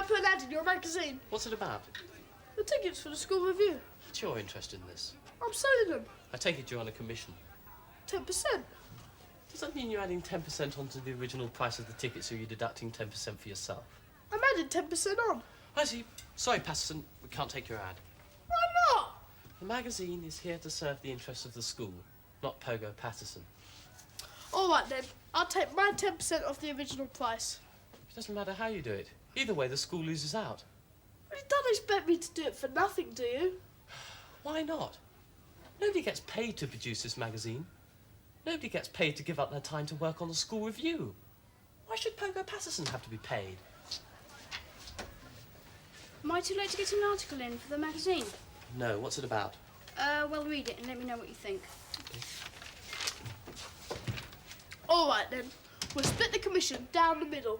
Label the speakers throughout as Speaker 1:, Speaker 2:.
Speaker 1: put an ad in your magazine.
Speaker 2: What's it about?
Speaker 1: The tickets for the school review.
Speaker 2: What's your interest in this?
Speaker 1: I'm selling them.
Speaker 2: I take it you're on a commission.
Speaker 1: 10%.
Speaker 2: Does that mean you're adding 10% onto the original price of the ticket, so you're deducting 10% for yourself?
Speaker 1: I'm adding 10% on.
Speaker 2: I see. Sorry, Patterson, we can't take your ad.
Speaker 1: Why not?
Speaker 2: The magazine is here to serve the interests of the school, not Pogo Patterson.
Speaker 1: All right, then. I'll take my 10% off the original price.
Speaker 2: It doesn't matter how you do it. Either way, the school loses out.
Speaker 1: But you don't expect me to do it for nothing, do you?
Speaker 2: Why not? Nobody gets paid to produce this magazine. Nobody gets paid to give up their time to work on the school review. Why should Pogo Patterson have to be paid?
Speaker 3: Am I too late to get an article in for the magazine?
Speaker 2: No, what's it about?
Speaker 3: Well, read it and let me know what you think.
Speaker 2: Okay.
Speaker 1: All right, then. We'll split the commission down the middle.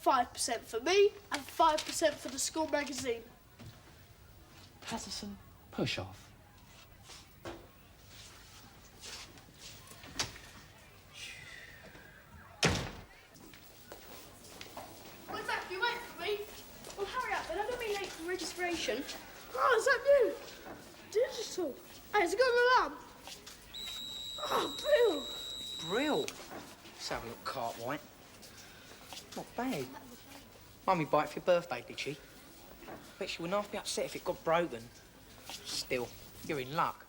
Speaker 1: 5% for me and 5% for the school magazine.
Speaker 2: Patterson, push off.
Speaker 1: What's that? You wait for me?
Speaker 3: Well, hurry up, but I don't be late for registration.
Speaker 1: Oh, is that you? Digital. Hey, has it got an alarm? Oh, Bill.
Speaker 4: Brill. Let's have a look, Cartwright. Not bad. Mummy bought it for your birthday, did she? Bet she wouldn't half be upset if it got broken. Still, you're in luck.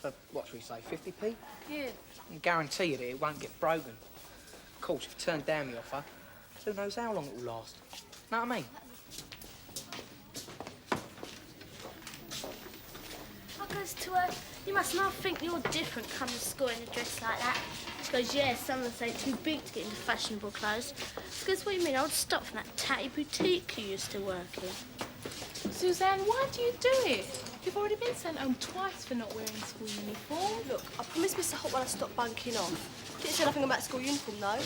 Speaker 4: For, what should we say, 50p?
Speaker 3: Yeah.
Speaker 4: I can guarantee you that it won't get broken. Of course, if you turn down the offer, who knows how long it will last. Know what I mean?
Speaker 5: I goes to her, you must not think you're different coming to school in a dress like that. She goes, yeah, some of say too big to get into fashionable clothes. She goes, what do you mean? I would stop from that tatty boutique you used to work in.
Speaker 6: Suzanne, why do you do it? You've already been sent home twice for not wearing school uniform.
Speaker 7: Look, I promised Mr. Holt when I stopped bunking off. Didn't say nothing about school uniform, though.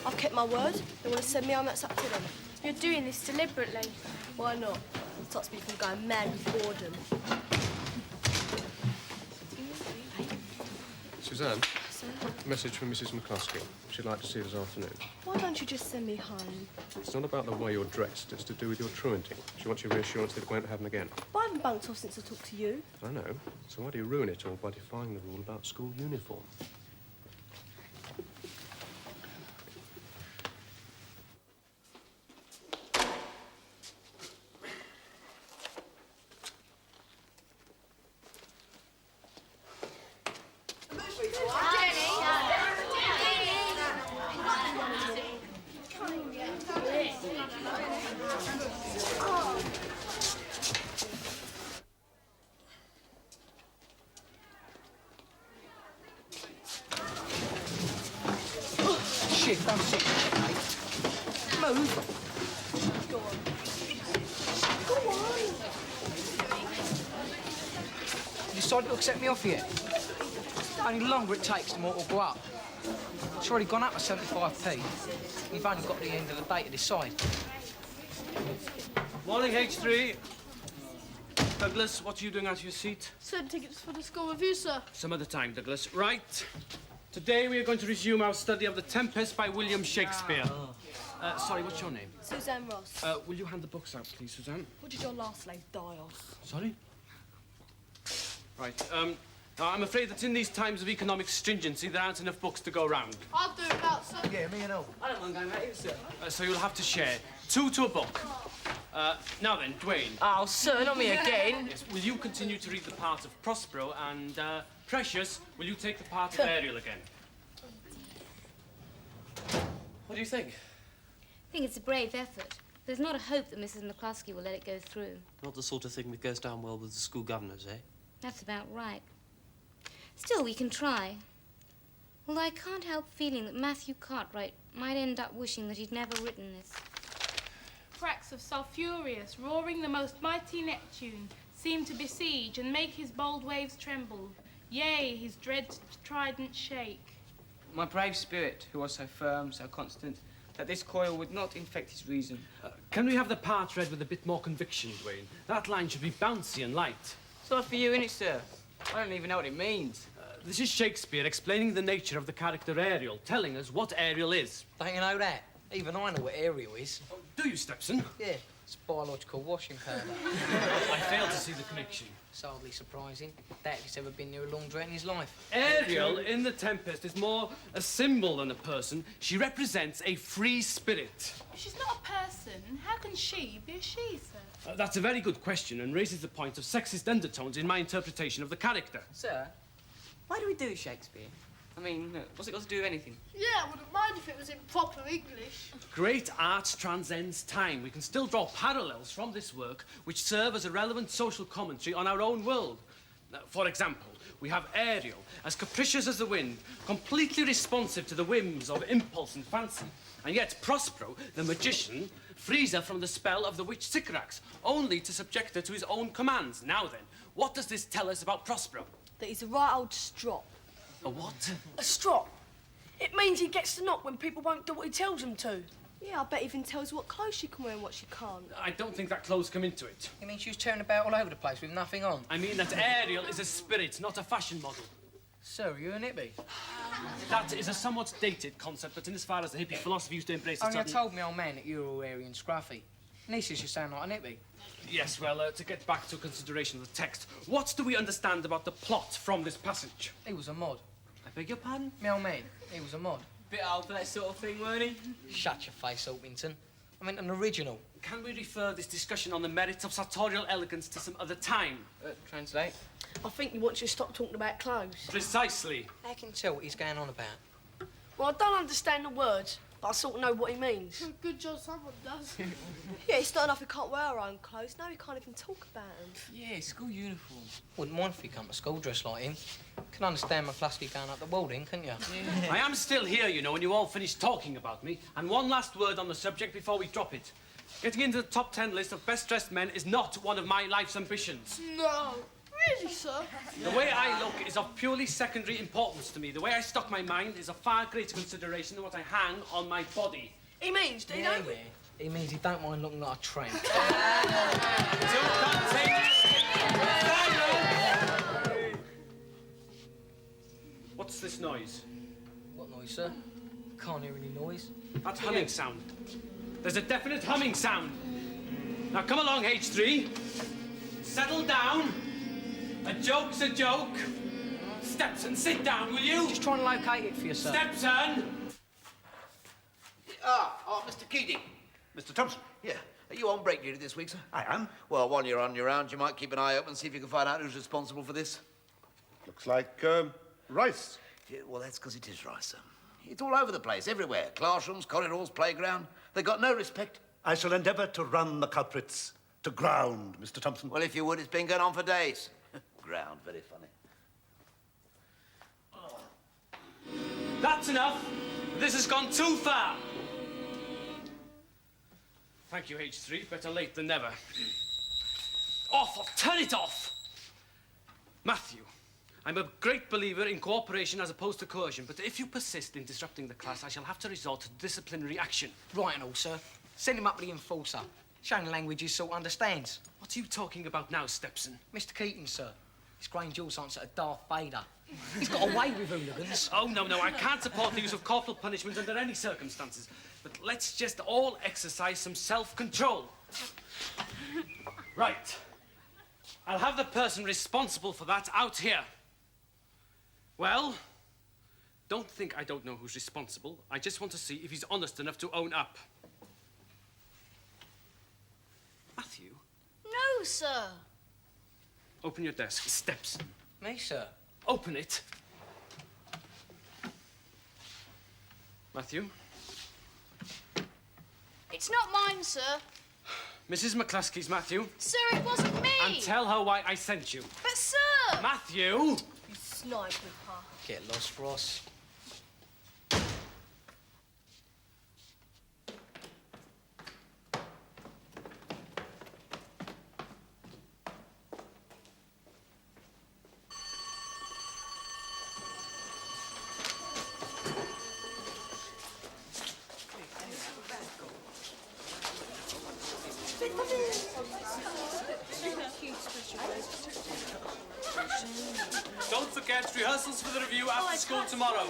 Speaker 7: I've kept my word. They want to send me home, that's up to them.
Speaker 6: You're doing this deliberately.
Speaker 7: Why not? It stops me from going mad with boredom.
Speaker 8: Suzanne, a message from Mrs. McCluskey. She'd like to see you this afternoon.
Speaker 7: Why don't you just send me home?
Speaker 8: It's not about the way you're dressed, it's to do with your truanting. She wants your reassurance that it won't happen again.
Speaker 7: But I haven't bunked off since I talked to you.
Speaker 8: I know. So why do you ruin it all by defying the rule about school uniform?
Speaker 4: Shit, don't sit there, mate. Move.
Speaker 7: Go on.
Speaker 4: You decided to accept me off yet? Only the longer it takes, the more it'll go up. It's already gone up to 75p. You've only got the end of the day to decide.
Speaker 9: Morning, H3. Douglas, what are you doing out of your seat?
Speaker 1: Send tickets for the school review, sir.
Speaker 9: Some other time, Douglas. Right. Today we are going to resume our study of The Tempest by William Shakespeare. Sorry, what's your name?
Speaker 7: Suzanne Ross.
Speaker 9: Will you hand the books out, please, Suzanne?
Speaker 7: What did your last slave die of?
Speaker 9: Sorry? Right. Now, I'm afraid that in these times of economic stringency, there aren't enough books to go round.
Speaker 1: I'll do it out, sir.
Speaker 4: Yeah, me and all.
Speaker 9: I don't mind going out either, sir. So you'll have to share. 2 to a book. Now then, Dwayne.
Speaker 10: Oh, sir, not me again.
Speaker 9: Yes, will you continue to read the part of Prospero, and Precious, will you take the part of Ariel again?
Speaker 2: What do you think?
Speaker 3: I think it's a brave effort. There's not a hope that Mrs. McCluskey will let it go through.
Speaker 2: Not the sort of thing that goes down well with the school governors, eh?
Speaker 3: That's about right. Still, we can try. Although I can't help feeling that Matthew Cartwright might end up wishing that he'd never written this.
Speaker 6: Cracks of sulphurious, roaring the most mighty Neptune, seem to besiege and make his bold waves tremble. Yea, his dread trident shake.
Speaker 10: My brave spirit, who was so firm, so constant, that this coil would not infect his reason.
Speaker 9: Can we have the part read with a bit more conviction, Dwayne? That line should be bouncy and light.
Speaker 10: It's not for you, innit, sir? I don't even know what it means.
Speaker 9: This is Shakespeare explaining the nature of the character Ariel, telling us what Ariel is.
Speaker 4: Don't you know that? Even I know what Ariel is.
Speaker 9: Do you, Stepson?
Speaker 4: Yeah, It's biological washing powder.
Speaker 9: I fail to see the connection.
Speaker 4: It's hardly surprising. Daddy's ever been near a laundrette in his life.
Speaker 9: Ariel in The Tempest is more a symbol than a person. She represents a free spirit.
Speaker 6: If she's not a person, how can she be a she, sir?
Speaker 9: That's a very good question and raises the point of sexist undertones in my interpretation of the character.
Speaker 10: Sir, why do we do Shakespeare? I mean, what's it got to do with anything?
Speaker 1: Yeah, I wouldn't mind if it was in proper English.
Speaker 9: Great art transcends time. We can still draw parallels from this work which serve as a relevant social commentary on our own world. For example, we have Ariel, as capricious as the wind, completely responsive to the whims of impulse and fancy. And yet Prospero, the magician, frees her from the spell of the witch Sycorax, only to subject her to his own commands. Now then, what does this tell us about Prospero?
Speaker 7: That he's a right old strop.
Speaker 9: A what?
Speaker 11: A strop. It means he gets the knock when people won't do what he tells them to.
Speaker 7: Yeah, I bet he even tells what clothes she can wear and what she can't.
Speaker 9: I don't think that clothes come into it.
Speaker 4: You mean she was tearing about all over the place with nothing on?
Speaker 9: I mean that Ariel is a spirit, not a fashion model.
Speaker 4: Sir, are you a hippie?
Speaker 9: That is a somewhat dated concept, but in as far as the hippie philosophy used to embrace a
Speaker 4: Only I
Speaker 9: certain...
Speaker 4: told me old man that you're all airy and scruffy. And he says you sound like a hippie.
Speaker 9: Yes, well, to get back to consideration of the text, what do we understand about the plot from this passage?
Speaker 4: He was a mod.
Speaker 9: I beg your pardon?
Speaker 4: Me old man, he was a mod.
Speaker 10: Bit old for that sort of thing, weren't he?
Speaker 4: Shut your face, Orpington. I meant an original.
Speaker 9: Can we refer this discussion on the merits of sartorial elegance to some other time?
Speaker 10: Translate.
Speaker 11: I think he wants you to stop talking about clothes.
Speaker 9: Precisely.
Speaker 4: How can you tell what he's going on about?
Speaker 11: Well, I don't understand the words, but I sort of know what he means.
Speaker 1: Good job someone does.
Speaker 7: Yeah, it's not enough we can't wear our own clothes. Now we can't even talk about them.
Speaker 10: Yeah, school uniform.
Speaker 4: Wouldn't mind if you come to school dressed like him. Can understand McCluskey going up the wall then, couldn't you?
Speaker 9: I am still here, you know, when you all finished talking about me. And one last word on the subject before we drop it. Getting into the top 10 list of best-dressed men is not one of my life's ambitions.
Speaker 1: No. Really, sir?
Speaker 9: The way I look is of purely secondary importance to me. The way I stock my mind is of far greater consideration than what I hang on my body.
Speaker 11: He means, do you know?
Speaker 4: He means he don't mind looking like a tramp.
Speaker 9: What's this noise?
Speaker 4: What noise, sir? Can't hear any noise.
Speaker 9: That humming sound. There's a definite humming sound. Now come along, H3. Settle down. A joke's a joke. Stepson, sit down, will you?
Speaker 4: Just try and locate it for you, sir.
Speaker 9: Stepson!
Speaker 12: Mr. Keating.
Speaker 13: Mr. Thompson?
Speaker 12: Yeah. Are you on break duty this week, sir?
Speaker 13: I am.
Speaker 12: Well, while you're on your rounds, you might keep an eye open and see if you can find out who's responsible for this.
Speaker 13: Looks like, rice.
Speaker 12: Yeah, well, that's because it is rice, sir. It's all over the place, everywhere. Classrooms, corridors, playground. They've got no respect.
Speaker 13: I shall endeavour to run the culprits to ground, Mr. Thompson.
Speaker 12: Well, if you would, it's been going on for days. Ground, very funny.
Speaker 9: That's enough. This has gone too far. Thank you, H3. Better late than never. Off! Turn it off! Matthew, I'm a great believer in cooperation as opposed to coercion, but if you persist in disrupting the class, I shall have to resort to disciplinary action.
Speaker 4: Right and all, sir. Send him up to the enforcer. Showing language he sort of understands.
Speaker 9: What are you talking about now, Stepson?
Speaker 4: Mr. Keating, sir. His Grange answer to Darth Vader. He's got away with hooligans.
Speaker 9: Oh, no, I can't support the use of corporal punishment under any circumstances. But let's just all exercise some self-control. Right. I'll have the person responsible for that out here. Well, don't think I don't know who's responsible. I just want to see if he's honest enough to own up. Matthew?
Speaker 11: No, sir.
Speaker 9: Open your desk. Steps.
Speaker 4: Me, sir?
Speaker 9: Open it. Matthew?
Speaker 11: It's not mine, sir.
Speaker 9: Mrs. McCluskey's, Matthew.
Speaker 11: Sir, it wasn't me.
Speaker 9: And tell her why I sent you.
Speaker 11: But, sir!
Speaker 9: Matthew!
Speaker 7: You snipe with her.
Speaker 4: Get lost, Ross.
Speaker 9: Don't forget rehearsals for the review after school tomorrow.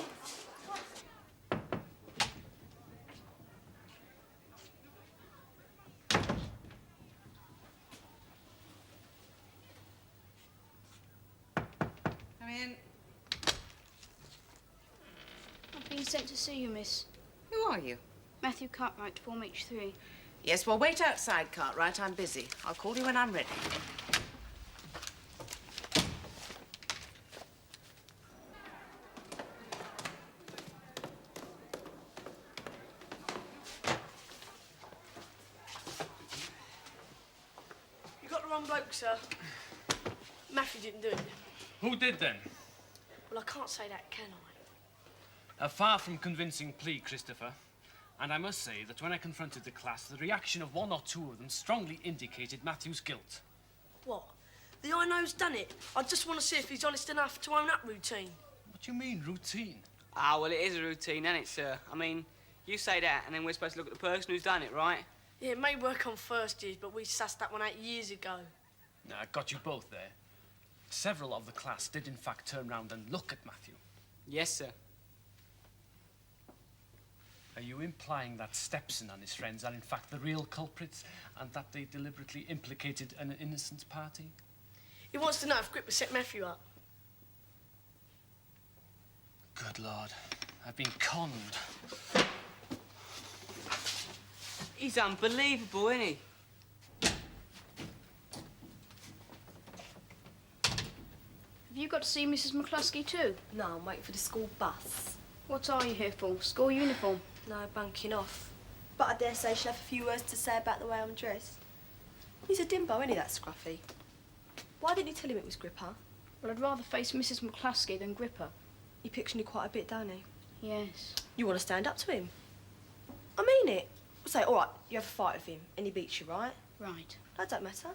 Speaker 14: sent to see you, miss.
Speaker 15: Who are you?
Speaker 14: Matthew Cartwright, Form H3.
Speaker 15: Yes, well, wait outside, Cartwright. I'm busy. I'll call you when I'm ready.
Speaker 11: You got the wrong bloke, sir. Matthew didn't do it.
Speaker 9: Who did then?
Speaker 11: Well, I can't say that, can I?
Speaker 9: A far from convincing plea, Christopher. And I must say that when I confronted the class, the reaction of one or two of them strongly indicated Matthew's guilt.
Speaker 11: What? The I know's done it. I just want to see if he's honest enough to own up routine.
Speaker 9: What do you mean, routine?
Speaker 10: Ah, well, it is a routine, isn't it, sir? I mean, you say that, and then we're supposed to look at the person who's done it, right?
Speaker 11: Yeah, it may work on first years, but we sussed that one out years ago.
Speaker 9: No, I got you both there. Several of the class did, in fact, turn round and look at Matthew.
Speaker 10: Yes, sir.
Speaker 9: Are you implying that Stepson and his friends are, in fact, the real culprits, and that they deliberately implicated an innocent party?
Speaker 11: He wants to know if Gripper set Matthew up.
Speaker 9: Good Lord, I've been conned.
Speaker 10: He's unbelievable, isn't he?
Speaker 14: Have you got to see Mrs. McCluskey too?
Speaker 7: No, I'm waiting for the school bus.
Speaker 14: What are you here for? School uniform?
Speaker 7: No, bunking off. But I dare say she'll have a few words to say about the way I'm dressed. He's a dimbo, isn't he, that Scruffy? Why didn't you tell him it was Gripper?
Speaker 14: Well, I'd rather face Mrs. McCluskey than Gripper.
Speaker 7: He picks on you quite a bit, don't he?
Speaker 14: Yes.
Speaker 7: You want to stand up to him? I mean it. We'll say, all right, you have a fight with him and he beats you, right?
Speaker 14: Right.
Speaker 7: That don't matter.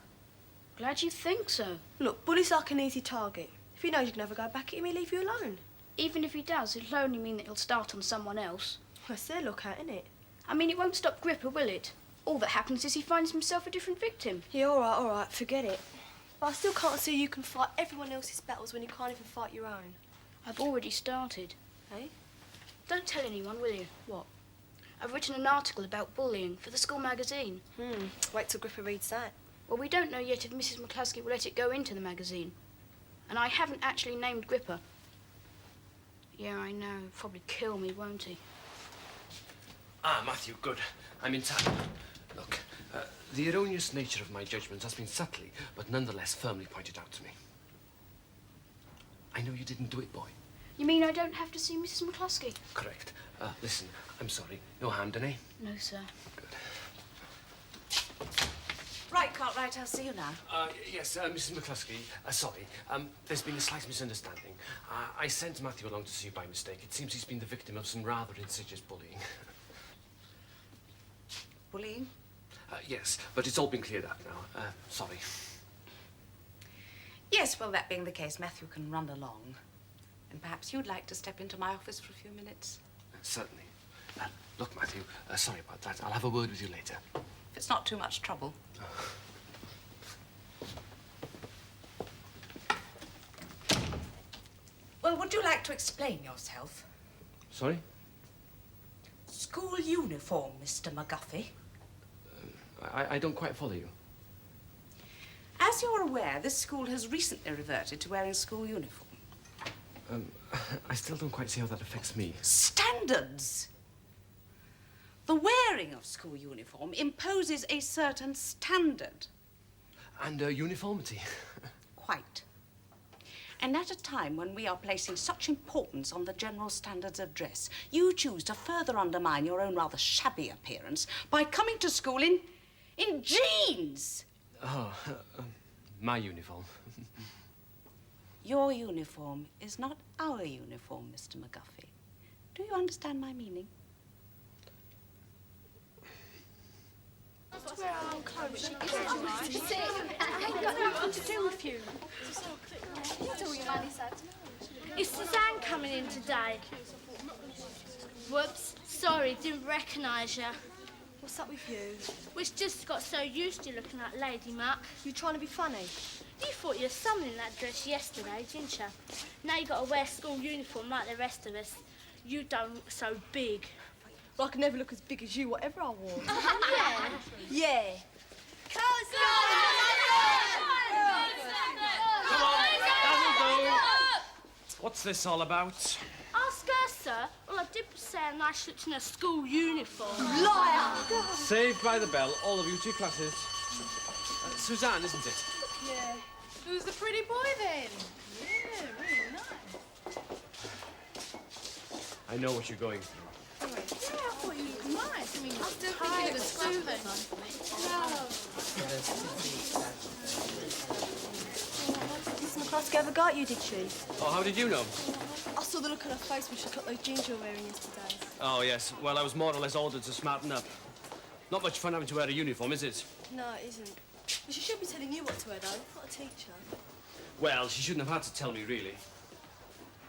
Speaker 14: Glad you think so.
Speaker 7: Look, Bully's like an easy target. If he knows you can never go back at him, he'll leave you alone.
Speaker 14: Even if he does, it'll only mean that he'll start on someone else.
Speaker 7: That's their lookout, isn't it?
Speaker 14: I mean, it won't stop Gripper, will it? All that happens is he finds himself a different victim.
Speaker 7: Yeah, all right, forget it. But I still can't see you can fight everyone else's battles when you can't even fight your own.
Speaker 14: I've already started.
Speaker 7: Eh?
Speaker 14: Don't tell anyone, will you?
Speaker 7: What?
Speaker 14: I've written an article about bullying for the school magazine.
Speaker 7: Wait till Gripper reads that.
Speaker 14: Well, we don't know yet if Mrs. McCluskey will let it go into the magazine. And I haven't actually named Gripper. Yeah, I know. He'll probably kill me, won't he?
Speaker 9: Ah, Matthew, good. I'm in time. Look, the erroneous nature of my judgment has been subtly, but nonetheless firmly pointed out to me. I know you didn't do it, boy.
Speaker 14: You mean I don't have to see Mrs. McCluskey?
Speaker 9: Correct. Listen, I'm sorry. No harm done, eh?
Speaker 14: No, sir.
Speaker 15: Right, Cartwright, I'll see you now.
Speaker 9: Yes, Mrs. McCluskey, sorry. There's been a slight misunderstanding. I sent Matthew along to see you by mistake. It seems he's been the victim of some rather insidious bullying.
Speaker 15: Bullying?
Speaker 9: Yes, but it's all been cleared up now. Sorry.
Speaker 15: Yes, well, that being the case, Matthew can run along. And perhaps you'd like to step into my office for a few minutes?
Speaker 9: Certainly. Look, Matthew, sorry about that. I'll have a word with you later.
Speaker 15: If it's not too much trouble. Well, would you like to explain yourself?
Speaker 9: Sorry?
Speaker 15: School uniform, Mr. McDuffy.
Speaker 9: I don't quite follow you.
Speaker 15: As you're aware, this school has recently reverted to wearing school uniform.
Speaker 9: I still don't quite see how that affects me.
Speaker 15: Standards! The wearing of school uniform imposes a certain standard.
Speaker 9: And uniformity.
Speaker 15: Quite. And at a time when we are placing such importance on the general standards of dress, you choose to further undermine your own rather shabby appearance by coming to school in jeans.
Speaker 9: Oh, my uniform.
Speaker 15: Your uniform is not our uniform, Mr. McDuffy. Do you understand my meaning?
Speaker 7: Wear our own clothes. I ain't got nothing to do with you.
Speaker 5: Is Suzanne coming in today? Whoops, sorry, didn't recognise you.
Speaker 7: What's up with you?
Speaker 5: We've just got so used to looking like Lady Muck.
Speaker 7: You trying to be funny?
Speaker 5: You thought you were someone in that dress yesterday, didn't you? Now you got to wear school uniform like the rest of us. You don't look so big.
Speaker 7: Well, I can never look as big as you, whatever I wore.
Speaker 5: Yeah.
Speaker 7: Yeah.
Speaker 9: Come on, that'll do. What's this all about?
Speaker 5: Ask her, sir. All I did was say a nice looked in a school uniform.
Speaker 7: Liar!
Speaker 9: Saved by the bell, all of you to your classes. Suzanne, isn't it?
Speaker 6: Yeah. Who's the pretty boy then? Yeah, really nice.
Speaker 9: I know what you're going through.
Speaker 6: Yeah, I thought you looked nice. I mean, I'm still thinking of the
Speaker 7: Mrs. McCluskey ever got you, did she?
Speaker 9: Oh, how did you know?
Speaker 7: I saw the look on her face when she cut those jeans you were wearing yesterday.
Speaker 9: Oh, yes. Well, I was more or less ordered to smarten up. Not much fun having to wear a uniform, is it?
Speaker 7: No, it isn't. But she should be telling you what to wear, though, not a teacher.
Speaker 9: Well, she shouldn't have had to tell me, really.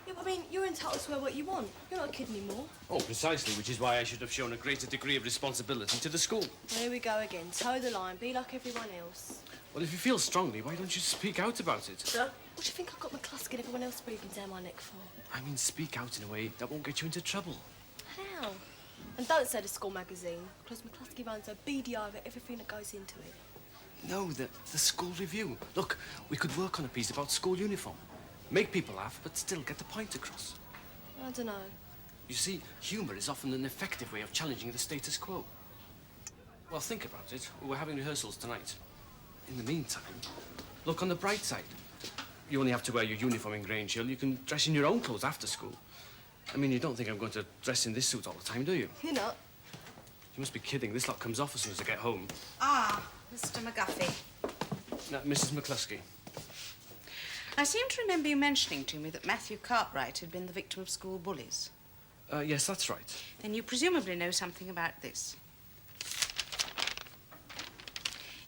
Speaker 7: Yeah, but I mean, you're entitled to wear what you want. You're not a kid anymore.
Speaker 9: Oh, precisely, which is why I should have shown a greater degree of responsibility to the school.
Speaker 7: Well, here we go again. Toe the line. Be like everyone else.
Speaker 9: Well, if you feel strongly, why don't you speak out about it?
Speaker 7: Sir? What do you think I've got McCluskey and everyone else breathing down my neck for?
Speaker 9: I mean, speak out in a way that won't get you into trouble.
Speaker 7: How? And don't say the school magazine, because McCluskey runs a beady eye over everything that goes into it.
Speaker 9: No, the school review. Look, we could work on a piece about school uniform. Make people laugh, but still get the point across.
Speaker 7: I don't know.
Speaker 9: You see, humour is often an effective way of challenging the status quo. Well, think about it. We're having rehearsals tonight. In the meantime, look on the bright side. You only have to wear your uniform in Grange Hill. You can dress in your own clothes after school. I mean, you don't think I'm going to dress in this suit all the time, do you?
Speaker 7: You're not.
Speaker 9: You must be kidding. This lot comes off as soon as I get home.
Speaker 15: Ah, Mr. McGuffy.
Speaker 9: Now, Mrs. McCluskey.
Speaker 15: I seem to remember you mentioning to me that Matthew Cartwright had been the victim of school bullies.
Speaker 9: Yes, that's right.
Speaker 15: Then you presumably know something about this.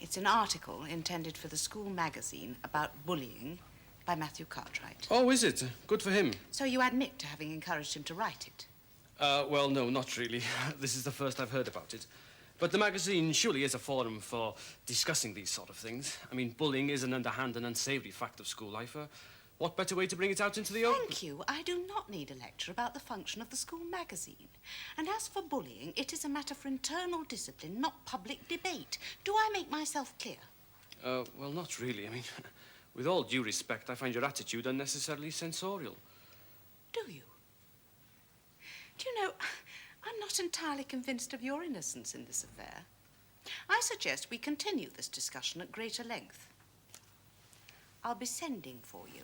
Speaker 15: It's an article intended for the school magazine about bullying by Matthew Cartwright.
Speaker 9: Oh, is it? Good for him.
Speaker 15: So you admit to having encouraged him to write it?
Speaker 9: Well, no, not really. This is the first I've heard about it. But the magazine surely is a forum for discussing these sort of things. I mean, bullying is an underhand and unsavoury fact of school life. What better way to bring it out into the open?
Speaker 15: Thank you. I do not need a lecture about the function of the school magazine. And as for bullying, it is a matter for internal discipline, not public debate. Do I make myself clear?
Speaker 9: Well, not really. I mean, with all due respect, I find your attitude unnecessarily censorial.
Speaker 15: Do you? Do you know, I'm not entirely convinced of your innocence in this affair. I suggest we continue this discussion at greater length. I'll be sending for you.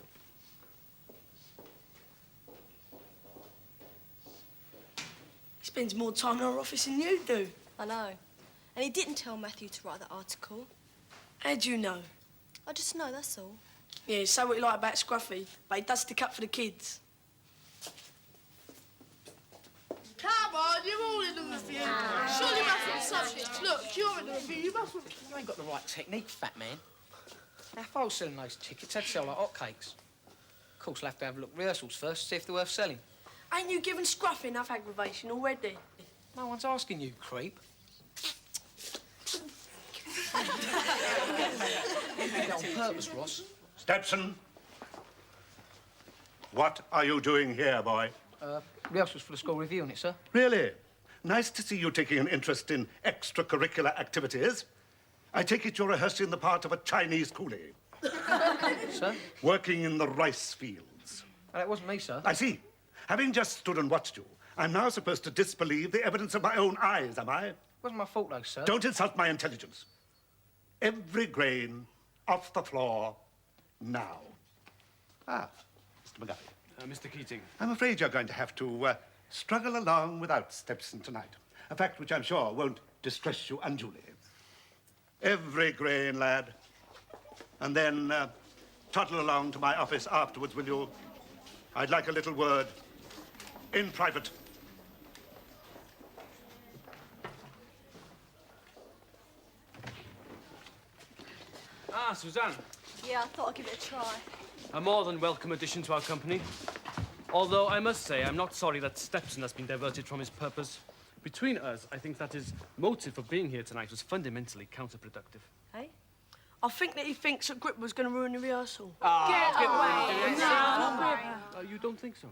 Speaker 11: He spends more time in our office than you do.
Speaker 7: I know. And he didn't tell Matthew to write that article.
Speaker 11: How do you know?
Speaker 7: I just know, that's all.
Speaker 11: Yeah, say what you like about Scruffy, but he does stick up for the kids.
Speaker 1: Come on, you're all in the review. Surely Matthew's subject. Look, you're in the review. You must.
Speaker 4: You ain't got the right technique, fat man. Now, if I was selling those tickets, I'd sell like hotcakes. Of course, we'll have to have a look at rehearsals first, see if they're worth selling.
Speaker 11: Ain't you given Scruffy enough aggravation already?
Speaker 4: No one's asking you, creep. You did it on purpose, Ross.
Speaker 13: Stepson, what are you doing here, boy?
Speaker 4: Rehearsals for the school review, isn't it, sir?
Speaker 13: Really? Nice to see you taking an interest in extracurricular activities. I take it you're rehearsing the part of a Chinese coolie.
Speaker 4: Sir?
Speaker 13: Working in the rice fields.
Speaker 4: Oh, that wasn't me, sir.
Speaker 13: I see. Having just stood and watched you, I'm now supposed to disbelieve the evidence of my own eyes, am I?
Speaker 4: Wasn't my fault, though, sir.
Speaker 13: Don't insult my intelligence. Every grain off the floor now. Ah, Mr. McDuffy.
Speaker 9: Mr. Keating.
Speaker 13: I'm afraid you're going to have to struggle along without Stepson tonight. A fact which I'm sure won't distress you unduly. Every grain, lad. And then toddle along to my office afterwards, will you? I'd like a little word in private.
Speaker 9: Ah, Suzanne.
Speaker 7: Yeah, I thought I'd give it a try.
Speaker 9: A more than welcome addition to our company. Although I must say, I'm not sorry that Stepson has been diverted from his purpose. Between us, I think that his motive for being here tonight was fundamentally counterproductive.
Speaker 7: Hey?
Speaker 11: I think that he thinks that Grip was going to ruin the rehearsal.
Speaker 9: Get
Speaker 11: away.
Speaker 9: You don't think so?